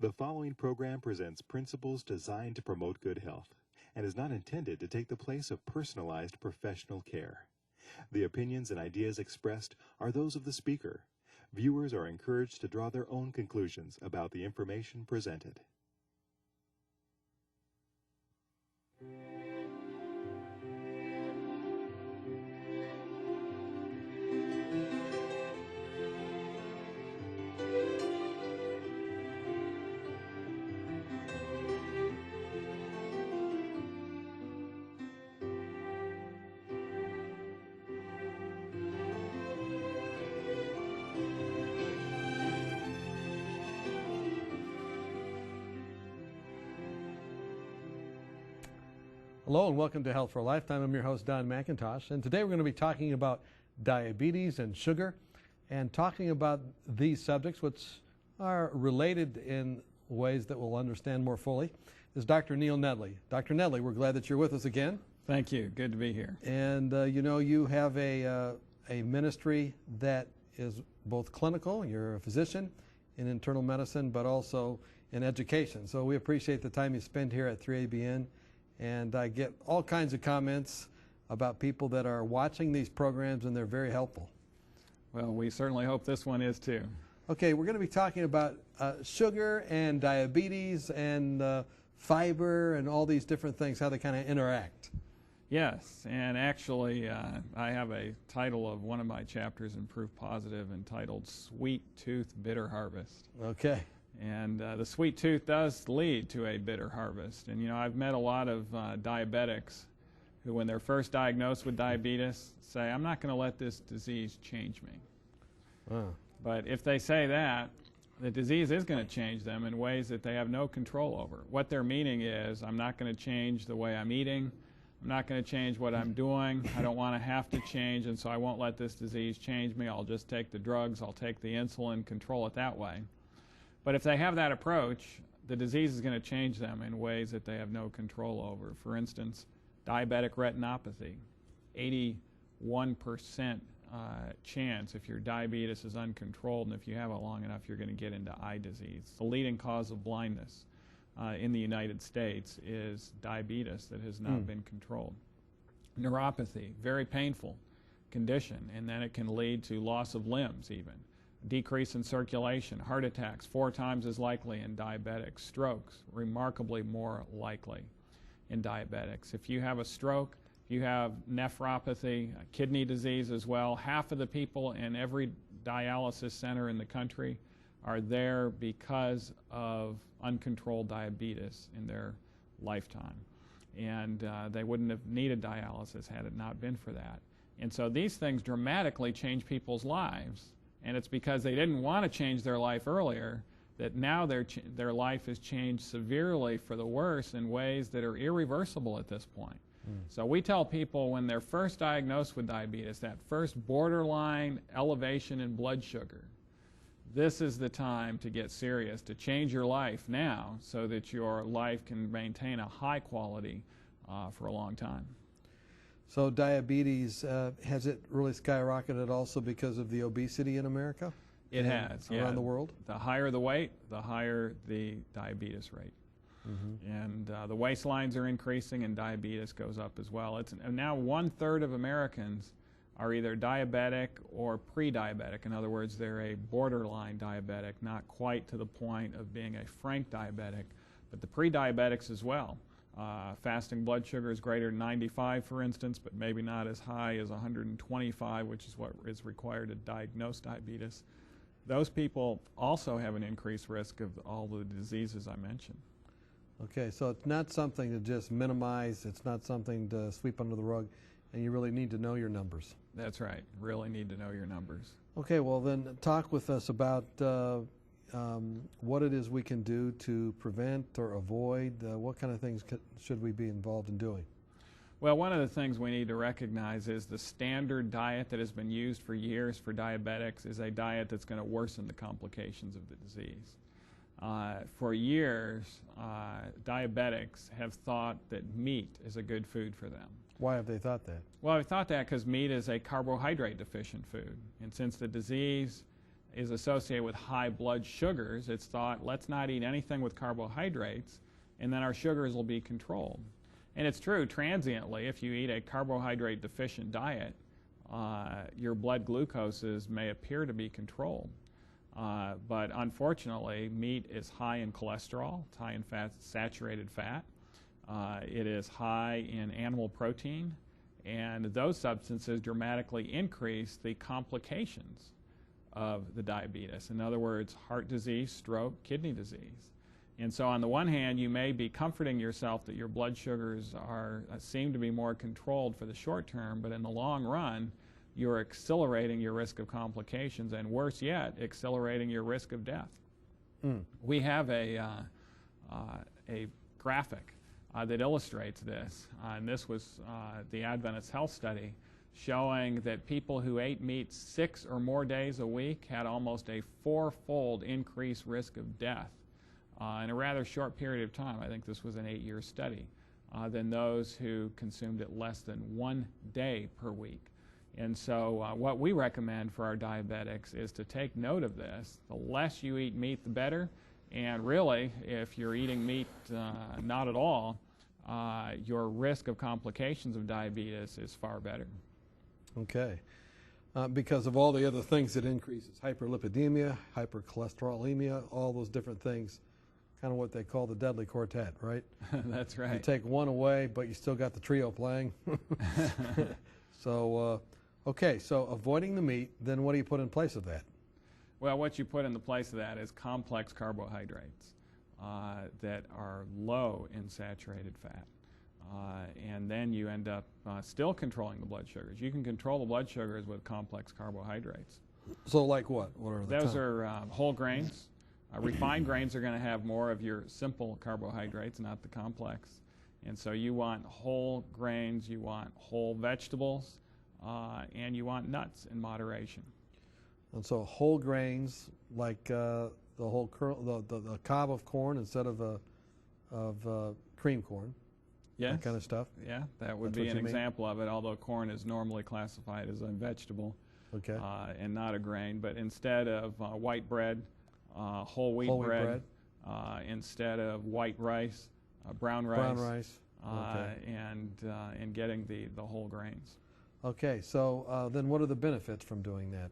The following program presents principles designed to promote good health and is not intended to take the place of personalized professional care. The opinions and ideas expressed are those of the speaker. Viewers are encouraged to draw their own conclusions about the information presented. Hello and welcome to Health for a Lifetime. I'm your host, Don McIntosh, and today we're going to be talking about diabetes and sugar and talking about these subjects, which are related in ways that we'll understand more fully, is Dr. Neil Nedley. Dr. Nedley, we're glad that you're with us again. Thank you. Good to be here. And you have a ministry that is both clinical, you're a physician in internal medicine, but also in education. So we appreciate the time you spend here at 3ABN. And I get all kinds of comments about people that are watching these programs, and they're very helpful. Well, we certainly hope this one is too. Okay, we're going to be talking about sugar and diabetes and fiber and all these different things, how they kind of interact. Yes, and actually I have a title of one of my chapters in Proof Positive entitled Sweet Tooth Bitter Harvest. Okay. And the sweet tooth does lead to a bitter harvest. And, you know, I've met a lot of diabetics who, when they're first diagnosed with diabetes, say, I'm not going to let this disease change me. But if they say that, the disease is going to change them in ways that they have no control over. What they're meaning is, I'm not going to change the way I'm eating. I'm not going to change what I'm doing. I don't want to have to change, and so I won't let this disease change me. I'll just take the drugs. I'll take the insulin, control it that way. But if they have that approach, the disease is going to change them in ways that they have no control over. For instance, diabetic retinopathy, 81% chance if your diabetes is uncontrolled, and if you have it long enough, you're going to get into eye disease. The leading cause of blindness in the United States is diabetes that has not been controlled. Neuropathy, very painful condition, and then it can lead to loss of limbs even. Decrease in circulation, heart attacks 4 times as likely in diabetics, strokes remarkably more likely in diabetics. If you have a stroke, if you have nephropathy, kidney disease as well, half of the people in every dialysis center in the country are there because of uncontrolled diabetes in their lifetime. And they wouldn't have needed dialysis had it not been for that. And so these things dramatically change people's lives. And it's because they didn't want to change their life earlier that now their life has changed severely for the worse in ways that are irreversible at this point. So we tell people when they're first diagnosed with diabetes, that first borderline elevation in blood sugar, this is the time to get serious, to change your life now so that your life can maintain a high quality for a long time. So diabetes, has it really skyrocketed also because of the obesity in America? It has, around the world? The higher the weight, the higher the diabetes rate. And the waistlines are increasing and diabetes goes up as well. It's now 1/3 of Americans are either diabetic or pre-diabetic. In other words, they're a borderline diabetic, not quite to the point of being a frank diabetic, but the pre-diabetics as well. Fasting blood sugar is greater than 95, for instance, but maybe not as high as 125, which is what is required to diagnose diabetes. Those people also have an increased risk of all the diseases I mentioned. Okay, so it's not something to just minimize, it's not something to sweep under the rug, and you really need to know your numbers. That's right, really need to know your numbers. Okay, well then talk with us about what it is we can do to prevent or avoid, what kind of things should we be involved in doing? Well, one of the things we need to recognize is the standard diet that has been used for years for diabetics is a diet that's going to worsen the complications of the disease. For years, diabetics have thought that meat is a good food for them. Why have they thought that? Well, I've thought that because meat is a carbohydrate deficient food. And since the disease is associated with high blood sugars, it's thought, let's not eat anything with carbohydrates, and then our sugars will be controlled. And it's true, transiently, if you eat a carbohydrate deficient diet, your blood glucoses may appear to be controlled. But unfortunately, meat is high in cholesterol, it's high in saturated fat, it is high in animal protein, and those substances dramatically increase the complications of the diabetes. In other words, heart disease, stroke, kidney disease. And so on the one hand, you may be comforting yourself that your blood sugars seem to be more controlled for the short term, but in the long run, you're accelerating your risk of complications, and worse yet, accelerating your risk of death. We have a graphic that illustrates this, and this was the Adventist Health Study, showing that people who ate meat 6 or more days a week had almost a 4-fold increased risk of death in a rather short period of time. I think this was an 8-year study, than those who consumed it less than 1 day per week. And so what we recommend for our diabetics is to take note of this. The less you eat meat, the better. And really, if you're eating meat not at all, your risk of complications of diabetes is far better. Okay. Because of all the other things it increases, hyperlipidemia, hypercholesterolemia, all those different things, kind of what they call the deadly quartet, right? That's right. You take one away, but you still got the trio playing. So, okay, so avoiding the meat, then what do you put in place of that? Well, what you put in the place of that is complex carbohydrates that are low in saturated fat. And then you end up still controlling the blood sugars. You can control the blood sugars with complex carbohydrates. So like what? What are Those are whole grains. Refined grains are going to have more of your simple carbohydrates, not the complex. And so you want whole grains, you want whole vegetables, and you want nuts in moderation. And so whole grains, like the whole the cob of corn instead of cream corn. Yes. That kind of stuff. Yeah, that would be an example of it, although corn is normally classified as a vegetable, okay, and not a grain. But instead of white bread, whole wheat bread. Instead of white rice, brown rice. Brown rice. Okay. And getting the whole grains. Okay, so then what are the benefits from doing that?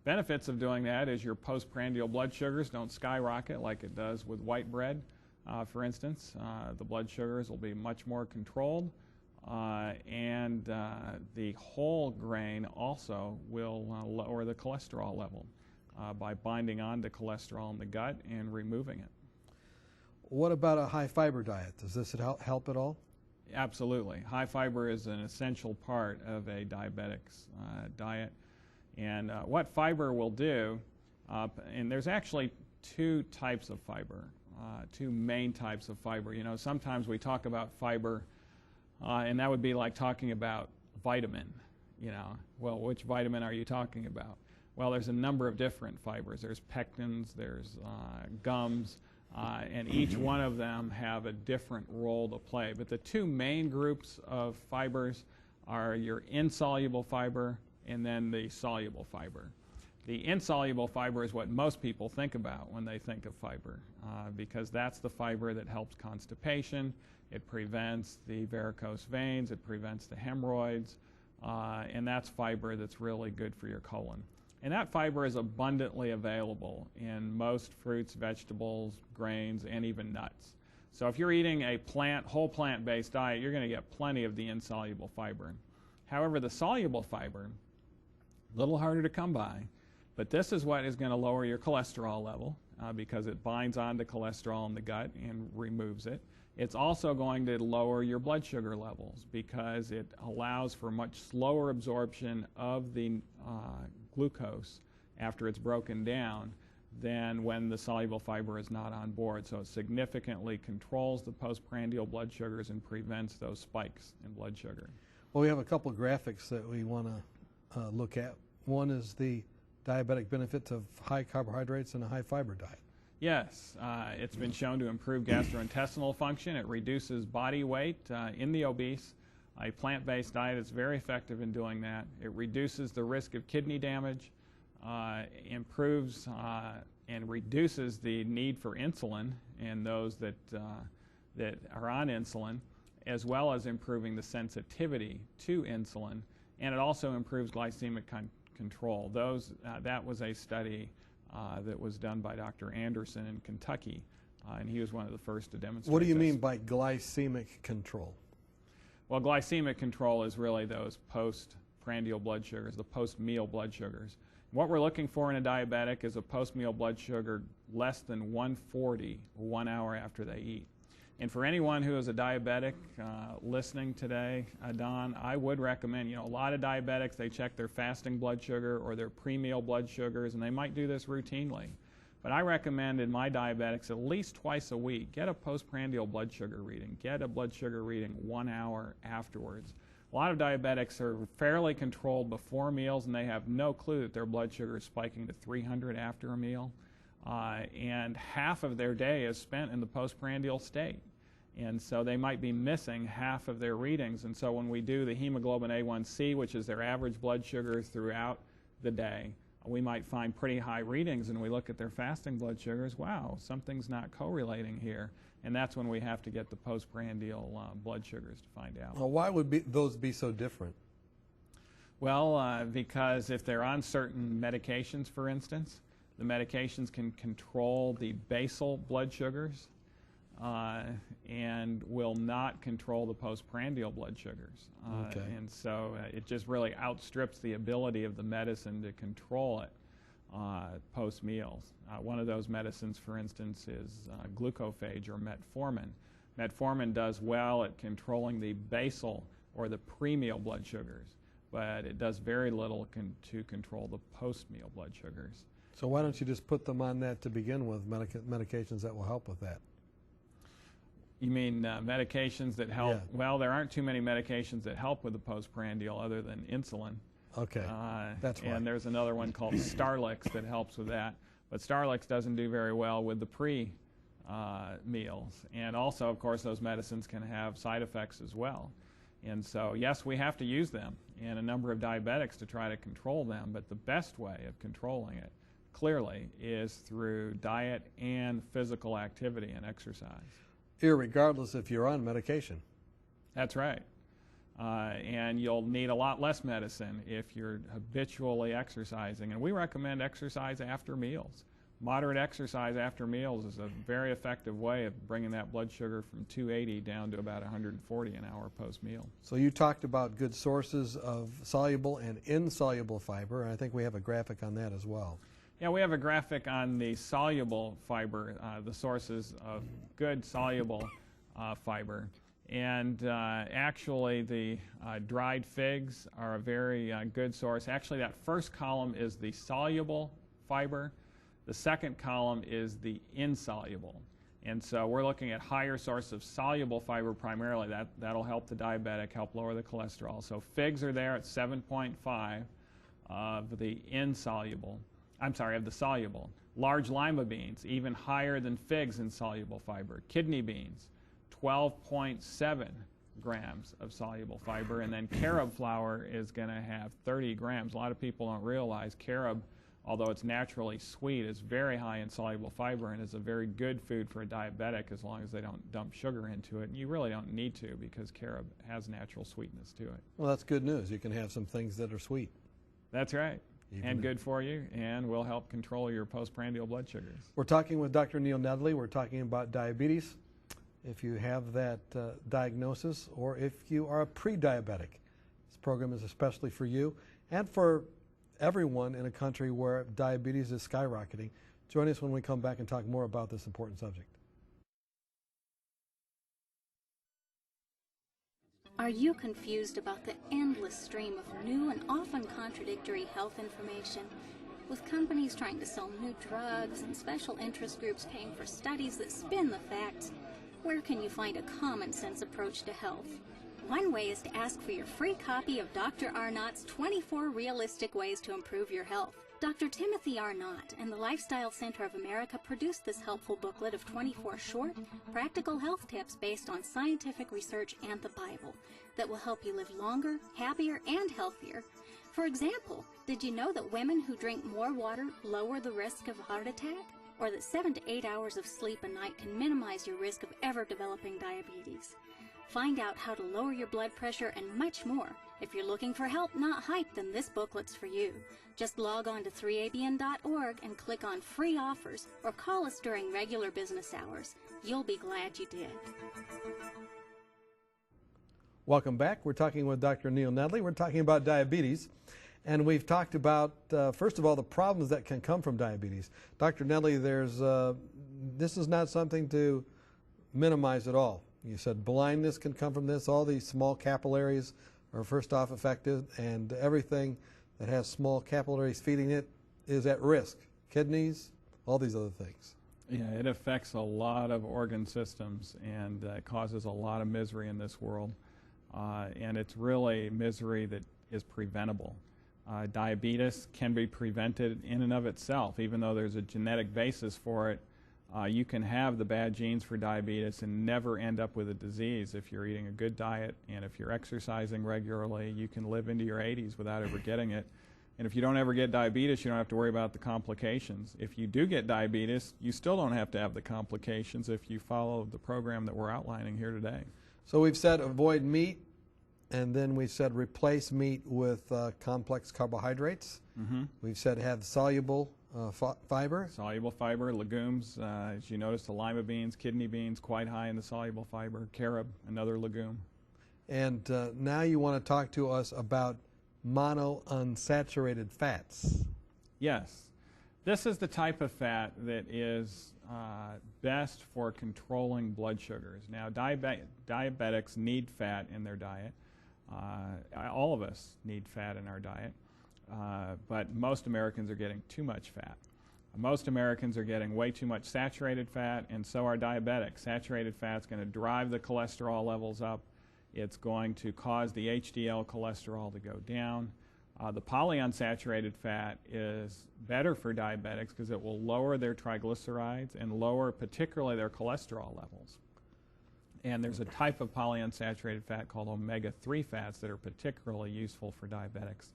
Benefits of doing that is your postprandial blood sugars don't skyrocket like it does with white bread. For instance, the blood sugars will be much more controlled, and the whole grain also will lower the cholesterol level by binding onto cholesterol in the gut and removing it. What about a high fiber diet? Does this help at all? Absolutely. High fiber is an essential part of a diabetic's diet. And what fiber will do, and there's actually two types of fiber. Two main types of fiber. You know, sometimes we talk about fiber, and that would be like talking about vitamin. You know, well, which vitamin are you talking about? Well, there's a number of different fibers. There's pectins, there's gums, and each one of them have a different role to play. But the two main groups of fibers are your insoluble fiber and then the soluble fiber. The insoluble fiber is what most people think about when they think of fiber, because that's the fiber that helps constipation, it prevents the varicose veins, it prevents the hemorrhoids, and that's fiber that's really good for your colon. And that fiber is abundantly available in most fruits, vegetables, grains, and even nuts. So if you're eating a whole plant-based diet, you're going to get plenty of the insoluble fiber. However, the soluble fiber, a little harder to come by, but this is what is going to lower your cholesterol level because it binds onto cholesterol in the gut and removes it. It's also going to lower your blood sugar levels because it allows for much slower absorption of the glucose after it's broken down than when the soluble fiber is not on board. So it significantly controls the postprandial blood sugars and prevents those spikes in blood sugar. Well, we have a couple of graphics that we want to look at. One is the diabetic benefits of high carbohydrates and a high fiber diet. Yes, it's been shown to improve gastrointestinal function. It reduces body weight in the obese. A plant-based diet is very effective in doing that. It reduces the risk of kidney damage. improves and reduces the need for insulin in those that are on insulin, as well as improving the sensitivity to insulin, and it also improves glycemic control. That was a study that was done by Dr. Anderson in Kentucky, and he was one of the first to demonstrate. What do you this. mean by glycemic control? Well, glycemic control is really those postprandial blood sugars, the post-meal blood sugars. What we're looking for in a diabetic is a post-meal blood sugar less than 140 1 hour after they eat. And for anyone who is a diabetic listening today, Don, I would recommend, a lot of diabetics, they check their fasting blood sugar or their pre-meal blood sugars, and they might do this routinely. But I recommend in my diabetics at least twice a week, get a postprandial blood sugar reading. Get a blood sugar reading 1 hour afterwards. A lot of diabetics are fairly controlled before meals, and they have no clue that their blood sugar is spiking to 300 after a meal. And half of their day is spent in the postprandial state. And so they might be missing half of their readings. And so when we do the hemoglobin A1C, which is their average blood sugar throughout the day, we might find pretty high readings, and we look at their fasting blood sugars, wow, something's not correlating here. And that's when we have to get the postprandial blood sugars to find out. Well, why would those be so different? Well, because if they're on certain medications, for instance, the medications can control the basal blood sugars and will not control the postprandial blood sugars. Okay. And so it just really outstrips the ability of the medicine to control it post-meals. One of those medicines, for instance, is glucophage or metformin. Metformin does well at controlling the basal or the pre-meal blood sugars, but it does very little to control the post-meal blood sugars. So why don't you just put them on that to begin with, medications that will help with that? You mean medications that help? Yeah. Well, there aren't too many medications that help with the postprandial other than insulin. Okay, that's why. And there's another one called Starlix that helps with that. But Starlix doesn't do very well with the pre-meals. And also, of course, those medicines can have side effects as well. And so, yes, we have to use them in a number of diabetics to try to control them. But the best way of controlling it, clearly, is through diet and physical activity and exercise. Irregardless if you're on medication. That's right. And you'll need a lot less medicine if you're habitually exercising. And we recommend exercise after meals. Moderate exercise after meals is a very effective way of bringing that blood sugar from 280 down to about 140 an hour post-meal. So you talked about good sources of soluble and insoluble fiber, and I think we have a graphic on that as well. Yeah, we have a graphic on the soluble fiber, the sources of good soluble fiber. And actually, the dried figs are a very good source. Actually, that first column is the soluble fiber. The second column is the insoluble. And so we're looking at higher source of soluble fiber primarily. That'll help the diabetic, help lower the cholesterol. So figs are there at 7.5 of the insoluble. I'm sorry, of the soluble. Large lima beans, even higher than figs in soluble fiber. Kidney beans, 12.7 grams of soluble fiber. And then carob flour is going to have 30 grams. A lot of people don't realize carob, although it's naturally sweet, is very high in soluble fiber and is a very good food for a diabetic as long as they don't dump sugar into it. And you really don't need to because carob has natural sweetness to it. Well, that's good news. You can have some things that are sweet. That's right. And good for you, and will help control your postprandial blood sugars. We're talking with Dr. Neil Nedley. We're talking about diabetes. If you have that diagnosis or if you are a pre-diabetic, this program is especially for you and for everyone in a country where diabetes is skyrocketing. Join us when we come back and talk more about this important subject. Are you confused about the endless stream of new and often contradictory health information? With companies trying to sell new drugs and special interest groups paying for studies that spin the facts, where can you find a common sense approach to health? One way is to ask for your free copy of Dr. Arnott's 24 Realistic Ways to Improve Your Health. Dr. Timothy Arnott and the Lifestyle Center of America produced this helpful booklet of 24 short, practical health tips based on scientific research and the Bible that will help you live longer, happier, and healthier. For example, did you know that women who drink more water lower the risk of a heart attack? Or that 7 to 8 hours of sleep a night can minimize your risk of ever developing diabetes? Find out how to lower your blood pressure and much more. If you're looking for help, not hype, then this booklet's for you. Just log on to 3abn.org and click on free offers or call us during regular business hours. You'll be glad you did. Welcome back. We're talking with Dr. Neil Nedley. We're talking about diabetes. And we've talked about, first of all, the problems that can come from diabetes. Dr. Nedley, this is not something to minimize at all. You said blindness can come from this. All these small capillaries are first off affected, and everything that has small capillaries feeding it is at risk. Kidneys, all these other things. Yeah, it affects a lot of organ systems and causes a lot of misery in this world. And it's really misery that is preventable. Diabetes can be prevented in and of itself, even though there's a genetic basis for it. You can have the bad genes for diabetes and never end up with a disease if you're eating a good diet, and if you're exercising regularly, you can live into your 80s without ever getting it. And if you don't ever get diabetes, you don't have to worry about the complications. If you do get diabetes, you still don't have to have the complications if you follow the program that we're outlining here today. So we've said avoid meat, and then we said replace meat with complex carbohydrates. Mm-hmm. We've said have soluble fiber. Soluble fiber, legumes, as you notice, the lima beans, kidney beans, quite high in the soluble fiber. Carob, another legume. And now you want to talk to us about monounsaturated fats. Yes. This is the type of fat that is best for controlling blood sugars. Now, diabetics need fat in their diet. All of us need fat in our diet. But most Americans are getting too much fat. Most Americans are getting way too much saturated fat, and so are diabetics. Saturated fat is going to drive the cholesterol levels up. It's going to cause the HDL cholesterol to go down. The polyunsaturated fat is better for diabetics because it will lower their triglycerides and lower particularly their cholesterol levels. And there's a type of polyunsaturated fat called omega-3 fats that are particularly useful for diabetics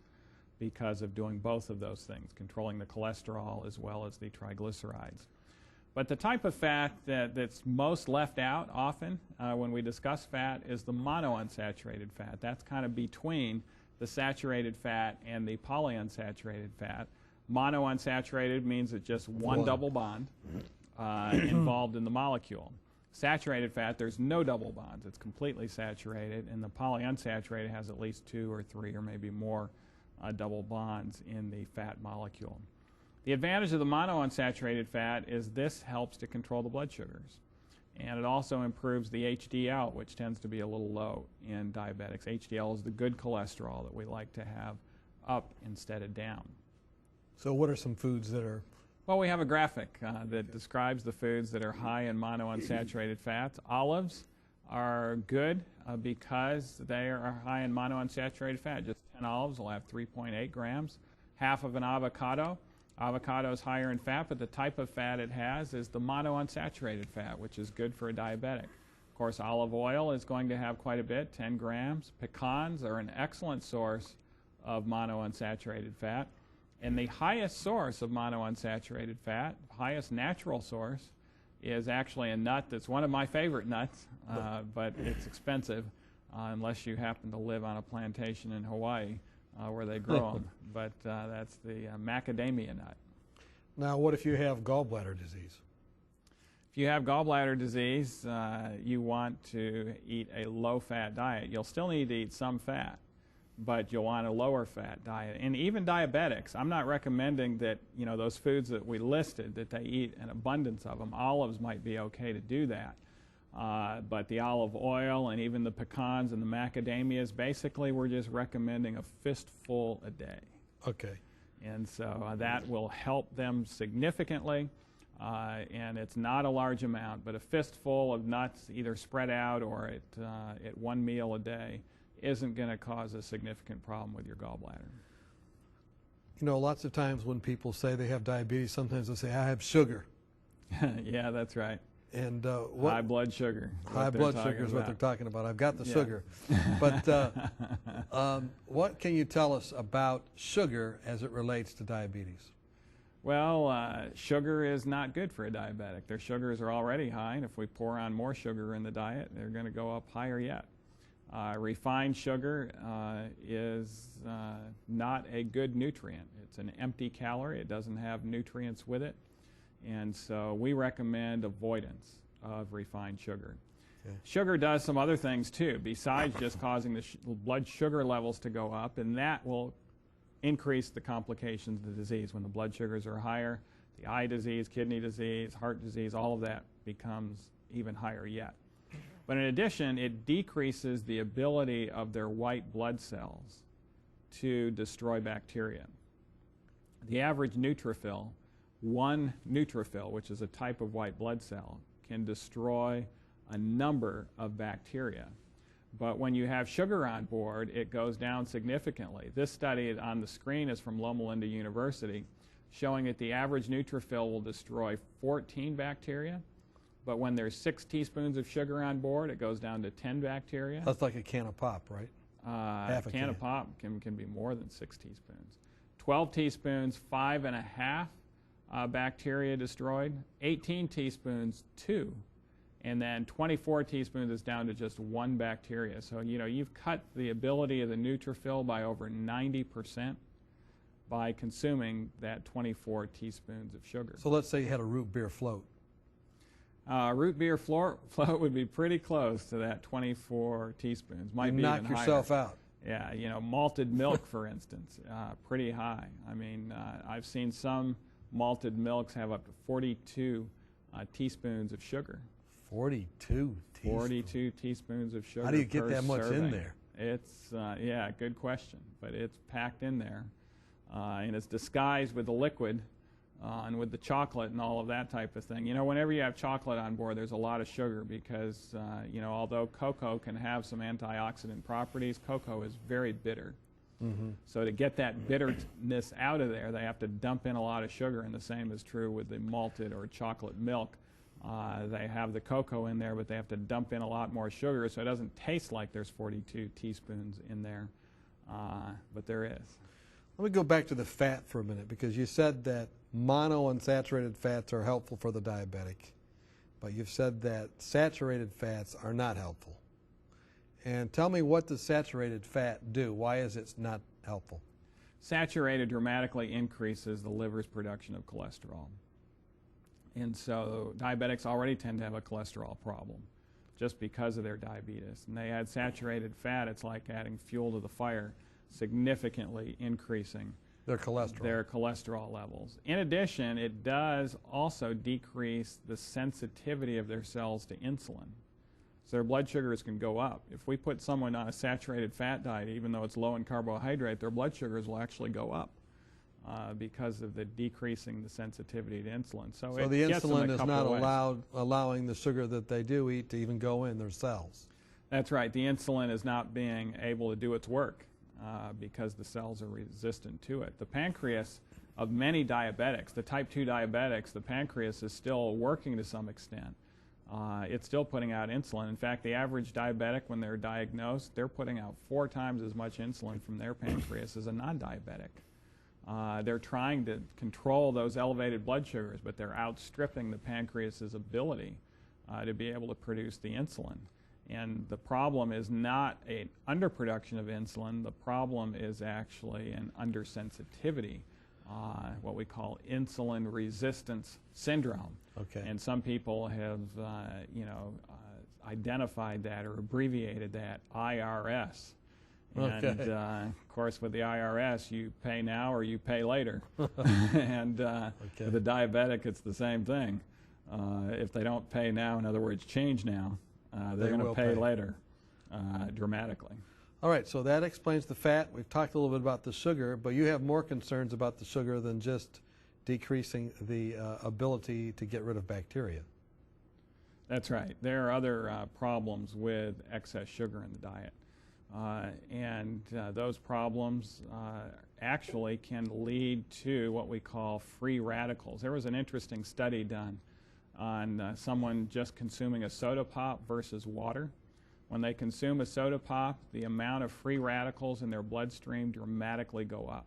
because of doing both of those things, controlling the cholesterol as well as the triglycerides. But the type of fat that's most left out often when we discuss fat is the monounsaturated fat. That's kind of between the saturated fat and the polyunsaturated fat. Monounsaturated means it's just one double bond involved in the molecule. Saturated fat, there's no double bonds. It's completely saturated, and the polyunsaturated has at least 2 or 3 or maybe more double bonds in the fat molecule. The advantage of the monounsaturated fat is this helps to control the blood sugars. And it also improves the HDL, which tends to be a little low in diabetics. HDL is the good cholesterol that we like to have up instead of down. So what are some foods that are... Well, we have a graphic that describes the foods that are high in monounsaturated fats. Olives are good because they are high in monounsaturated fat. Just 10 olives will have 3.8 grams. Half of an avocado. Avocado is higher in fat, but the type of fat it has is the monounsaturated fat, which is good for a diabetic. Of course, olive oil is going to have quite a bit, 10 grams. Pecans are an excellent source of monounsaturated fat. And the highest source of monounsaturated fat, highest natural source, is actually a nut that's one of my favorite nuts, but it's expensive unless you happen to live on a plantation in Hawaii where they grow them. But that's the macadamia nut. Now, what if you have gallbladder disease? If you have gallbladder disease, you want to eat a low-fat diet. You'll still need to eat some fat, but you'll want a lower fat diet. And even diabetics, I'm not recommending that, you know, those foods that we listed, that they eat an abundance of them. Olives might be okay to do that. But the olive oil and even the pecans and the macadamias, basically we're just recommending a fistful a day. Okay. And so that will help them significantly. And it's not a large amount, but a fistful of nuts either spread out or at one meal a day isn't going to cause a significant problem with your gallbladder. You know, lots of times when people say they have diabetes, sometimes they say, I have sugar. Yeah, that's right. And high blood sugar. High blood sugar is what they're talking about. I've got the sugar. But what can you tell us about sugar as it relates to diabetes? Well, sugar is not good for a diabetic. Their sugars are already high, and if we pour on more sugar in the diet, they're going to go up higher yet. Refined sugar is not a good nutrient. It's an empty calorie. It doesn't have nutrients with it. And so we recommend avoidance of refined sugar. Okay. Sugar does some other things too, besides just causing the blood sugar levels to go up, and that will increase the complications of the disease. When the blood sugars are higher, the eye disease, kidney disease, heart disease, all of that becomes even higher yet. But in addition, it decreases the ability of their white blood cells to destroy bacteria. The average neutrophil, one neutrophil, which is a type of white blood cell, can destroy a number of bacteria. But when you have sugar on board, it goes down significantly. This study on the screen is from Loma Linda University, showing that the average neutrophil will destroy 14 bacteria. But when there's 6 teaspoons of sugar on board, it goes down to 10 bacteria. That's like a can of pop, right? A can of pop can be more than 6 teaspoons. 12 teaspoons, 5.5 bacteria destroyed. 18 teaspoons, 2. And then 24 teaspoons is down to just 1 bacteria. So, you know, you've cut the ability of the neutrophil by over 90% by consuming that 24 teaspoons of sugar. So let's say you had a root beer float. Root beer float would be pretty close to that 24 teaspoons. Might you be knock even yourself higher. Out. Yeah, you know, malted milk, for instance, pretty high. I mean, I've seen some malted milks have up to 42 teaspoons of sugar. 42 teaspoons. 42 teaspoons of sugar. How do you get that much serving. in there? It's, yeah, good question. But it's packed in there. And it's disguised with the liquid and with the chocolate and all of that type of thing. You know, whenever you have chocolate on board, there's a lot of sugar because, you know, although cocoa can have some antioxidant properties, cocoa is very bitter. Mm-hmm. So to get that bitterness out of there, they have to dump in a lot of sugar, and the same is true with the malted or chocolate milk. They have the cocoa in there, but they have to dump in a lot more sugar, so it doesn't taste like there's 42 teaspoons in there, but there is. Let me go back to the fat for a minute, because you said that monounsaturated fats are helpful for the diabetic, but you've said that saturated fats are not helpful. And tell me, what does saturated fat do? Why is it not helpful? Saturated dramatically increases the liver's production of cholesterol. And so diabetics already tend to have a cholesterol problem just because of their diabetes. And they add saturated fat, it's like adding fuel to the fire, significantly increasing their cholesterol levels. In addition, it does also decrease the sensitivity of their cells to insulin. So their blood sugars can go up. If we put someone on a saturated fat diet, even though it's low in carbohydrate, their blood sugars will actually go up because of the decreasing the sensitivity to insulin. So the insulin is not allowing the sugar that they do eat to even go in their cells. That's right. The insulin is not being able to do its work because the cells are resistant to it. The pancreas of many diabetics, the type 2 diabetics, the pancreas is still working to some extent. It's still putting out insulin. In fact, the average diabetic, when they're diagnosed, they're putting out 4 times as much insulin from their pancreas as a non-diabetic. They're trying to control those elevated blood sugars, but they're outstripping the pancreas's ability to be able to produce the insulin. And the problem is not an underproduction of insulin. The problem is actually an undersensitivity, what we call insulin resistance syndrome. Okay. And some people have, identified that or abbreviated that IRS. And, of course, with the IRS, you pay now or you pay later. And with the diabetic, it's the same thing. If they don't pay now, in other words, change now, they're going to pay later dramatically. All right, so that explains the fat. We've talked a little bit about the sugar, but you have more concerns about the sugar than just decreasing the ability to get rid of bacteria. That's right. There are other problems with excess sugar in the diet. And those problems actually can lead to what we call free radicals. There was an interesting study done on someone just consuming a soda pop versus water. When they consume a soda pop, the amount of free radicals in their bloodstream dramatically go up.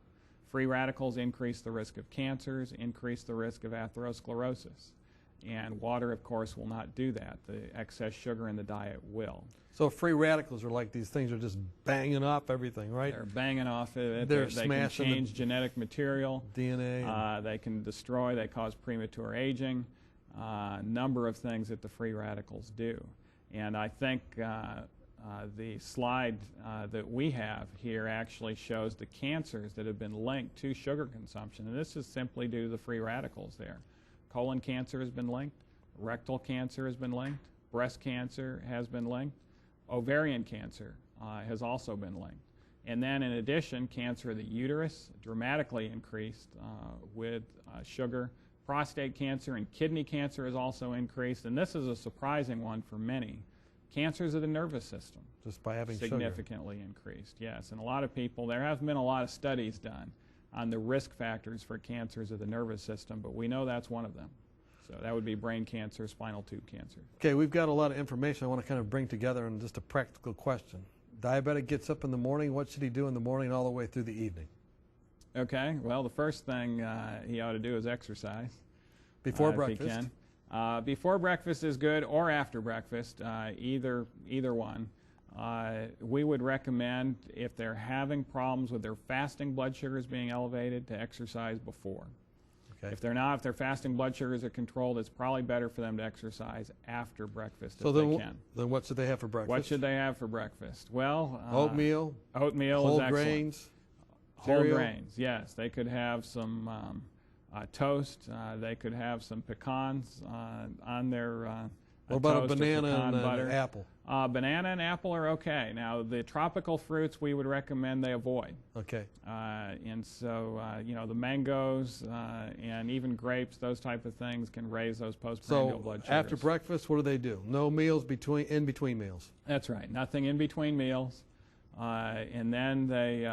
Free radicals increase the risk of cancers, increase the risk of atherosclerosis. And water, of course, will not do that. The excess sugar in the diet will. So free radicals are like these things are just banging off everything, right? They're banging off it. They're They can smashing change genetic material. DNA. They can destroy. They cause premature aging. A number of things that the free radicals do. And I think the slide that we have here actually shows the cancers that have been linked to sugar consumption. And this is simply due to the free radicals there. Colon cancer has been linked. Rectal cancer has been linked. Breast cancer has been linked. Ovarian cancer has also been linked. And then in addition, cancer of the uterus dramatically increased with sugar. Prostate cancer and kidney cancer has also increased. And this is a surprising one for many. Cancers of the nervous system Just by having significantly increased, yes. And a lot of people, there have been a lot of studies done on the risk factors for cancers of the nervous system, but we know that's one of them. So that would be brain cancer, spinal tube cancer. Okay, we've got a lot of information I want to kind of bring together in just a practical question. Diabetic gets up in the morning. What should he do in the morning all the way through the evening? Okay, well, the first thing he ought to do is exercise. Before If breakfast? he can. Before breakfast is good, or after breakfast, either one. We would recommend, if they're having problems with their fasting blood sugars being elevated, to exercise before. Okay. If they're not, if their fasting blood sugars are controlled, it's probably better for them to exercise after breakfast So if then, they can. then what should they have for breakfast? What should they have for breakfast? Well, Oatmeal, oatmeal whole is excellent. grains, Whole cereal? grains, yes. They could have some toast. They could have some pecans on their What about a toast or banana pecan and butter. an apple? Banana and apple are okay. Now, the tropical fruits we would recommend they avoid. Okay. And so, you know, the mangoes and even grapes, those type of things can raise those postprandial So blood sugars. after breakfast, what do? No meals in between meals? That's right. Nothing in between meals. And then they,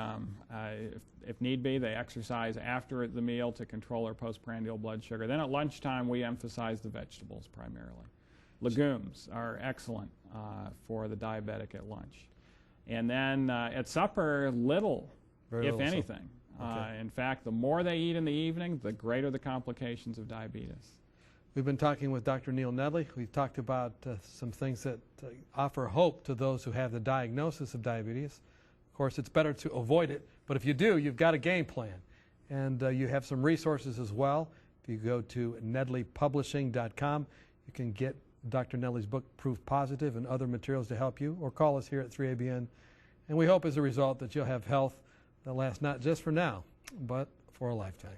if need be, they exercise after the meal to control their postprandial blood sugar. Then at lunchtime, we emphasize the vegetables primarily. Legumes are excellent for the diabetic at lunch. And then at supper, little, Very if little anything. Okay. In fact, the more they eat in the evening, the greater the complications of diabetes. We've been talking with Dr. Neil Nedley. We've talked about some things that offer hope to those who have the diagnosis of diabetes. Of course, it's better to avoid it, but if you do, you've got a game plan. And you have some resources as well. If you go to nedleypublishing.com, you can get Dr. Nedley's book, Proof Positive, and other materials to help you, or call us here at 3ABN. And we hope as a result that you'll have health that lasts not just for now, but for a lifetime.